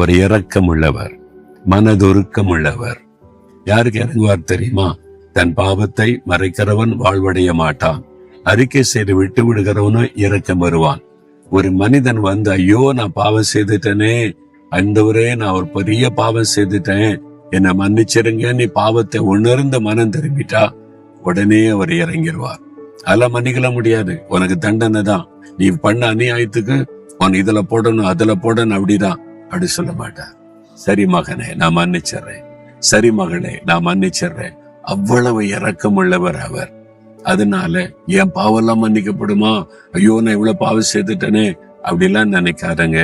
அவர் இரக்கம் உள்ளவர், மனதுருக்கம் உள்ளவர். யாருக்கு இறங்குவார் தெரியுமா? தன் பாவத்தை மறைக்கிறவன் வாழ்வடைய மாட்டான், அறிக்கை செய்து விட்டு விடுகிறவனும் இரக்கம் வருவான். ஒரு மனிதன் வந்து, ஐயோ நான் பாவம் செய்துட்டேனே, ஆண்டவரே நான் ஒரு பெரிய பாவம் செய்துட்டேன், என்னை மன்னிச்சிருங்க, நீ பாவத்தை உணர்ந்த மனம் திரும்பிட்டா உடனே அவர் இறங்கிடுவார். அதெல்லாம் மன்னிக்கல முடியாது, உனக்கு தண்டனை தான், நீ பண்ண அநியாயத்துக்கு உன் இதுல போடணும் அதுல போடணும் அப்படிதான். அப்படி சொல்ல மாட்டார். சரி மகனே நான் மன்னிச்சிடுறேன், சரி மகளே நான் மன்னிச்சிடுறேன். அவ்வளவு இரக்கம் உள்ளவர் அவர். அதனால என் பாவெல்லாம் மன்னிக்கப்படுமா, ஐயோ நான் இவ்வளவு பாவம் செய்துட்டேனே அப்படிலாம் நினைக்காதங்க.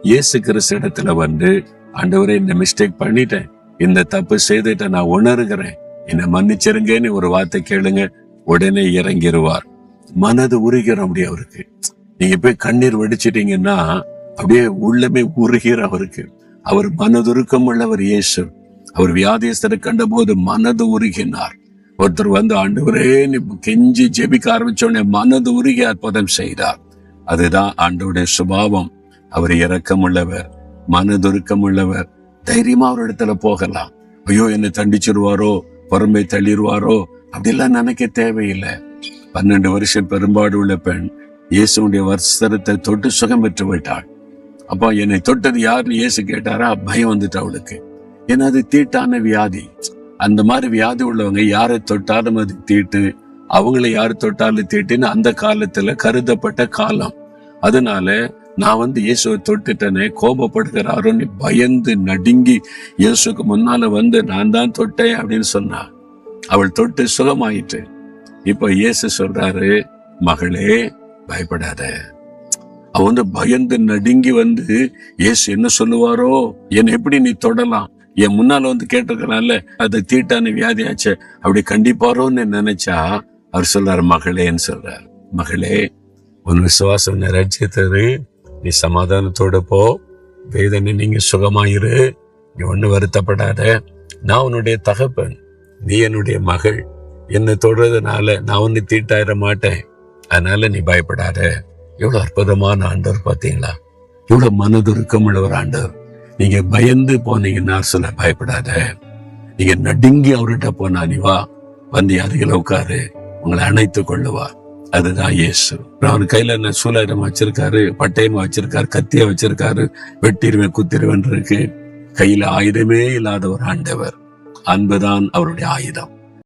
இயேசு கிறிஸ்து இடத்துல வந்து, ஆண்டவரே இந்த மிஸ்டேக் பண்ணிட்டேன், இந்த தப்பு செய்துட்டேன், நான் உணர்கிறேன், என்னை மன்னிச்சிருங்கன்னு ஒரு வார்த்தை கேளுங்க, உடனே இறங்கிடுவார். மனது உருகிற அப்படியே அவருக்கு. நீங்க போய் கண்ணீர் வடிச்சிட்டீங்கன்னா அப்படியே உள்ளமே உருகிற அவருக்கு. அவர் மனதுருக்கம் உள்ளவர் இயேசு. அவர் வியாதியஸ்தரை கண்ட போது மனது உருகினார். ஒருத்தர் வந்து, ஆண்டவரே கெஞ்சி ஜெபிக்க ஆரம்பிச்சோடனே மனது உருகி அற்புதம் செய்தார். அதுதான் ஆண்டவருடைய சுபாவம். அவர் இரக்கம் உள்ளவர், மனதுருக்கம் உள்ளவர். தைரியமா அவர் இடத்துல போகலாம். ஐயோ என்னை தண்டிச்சிருவாரோ, புறம்பை தள்ளிடுவாரோ அப்படிலாம் நினைக்க தேவையில்லை. 12 வருஷம் பெரும்பாடு உள்ள பெண் இயேசுடைய வஸ்திரத்தை தொட்டு சுகம் பெற்று விட்டாள். அப்போ என்னை தொட்டது யாருன்னு இயேசு கேட்டாரா? பயம் வந்துட்டு அவளுக்கு. ஏன்னா அது தீட்டான வியாதி. அந்த மாதிரி வியாதி உள்ளவங்க யாரை தொட்டாலும் அது தீட்டு, அவங்களை யாரு தொட்டாலும் தீட்டுன்னு அந்த காலத்துல கருதப்பட்ட காலம். அதனால நான் வந்து இயேசுவை தொட்டுட்டேனே, கோபப்படுகிறாரோன்னு பயந்து நடுங்கி இயேசுக்கு முன்னால வந்து நான் தான் தொட்டேன் அப்படின்னு சொன்னா. அவள் தொட்டு சுகமாயிட்டு. இப்ப இயேசு சொல்றாரு, மகளே பயப்படாத. அவன் வந்து பயந்து நடுங்கி வந்து, இயேசு என்ன சொல்லுவாரோ, என்னை எப்படி நீ தொடலாம், என் முன்னால வந்து கேட்டிருக்கலாம்ல, அது தீட்டான வியாதியாச்சு, அப்படி கண்டிப்பாரோன்னு நினைச்சா அவர் சொல்றாரு, மகளேன்னு சொல்றாரு. மகளே உன் விசுவாசம் நிறைச்சது, நீ சமாதானத்தோட போ, வேதனை நீங்க சுகமாயிரு, நீ ஒண்ணு வருத்தப்படாத, நான் உன்னுடைய தகப்பன், நீ என்னுடைய மகள், என்னை தொடுறதுனால நான் ஒன்னு தீட்டாயிர மாட்டேன், அதனால நீ பயப்படாத. எவ்வளவு அற்புதமான ஆண்டவர் பாத்தீங்களா? எவ்வளவு மனதுருக்கம் உள்ள ஒரு ஆண்டவர். நீங்க பயந்து போனீங்கன்னா சொல்ல பயப்படாத, நீங்க நடுங்கி அவர்கிட்ட போனா நீ வா, வந்து அருகில உட்காரு, உங்களை அணைத்து கொள்ளுவா. அதுதான் இயேசு. அவர் கையில என்ன சூலாயுதம் வச்சிருக்காரு, பட்டயமா வச்சிருக்காரு, கத்தியா வச்சிருக்காரு, வெட்டிருவேன் குத்திருவேன் இருக்கு. கையில ஆயுதமே இல்லாத ஒரு ஆண்டவர். அன்புதான் அவருடைய ஆயுதம்.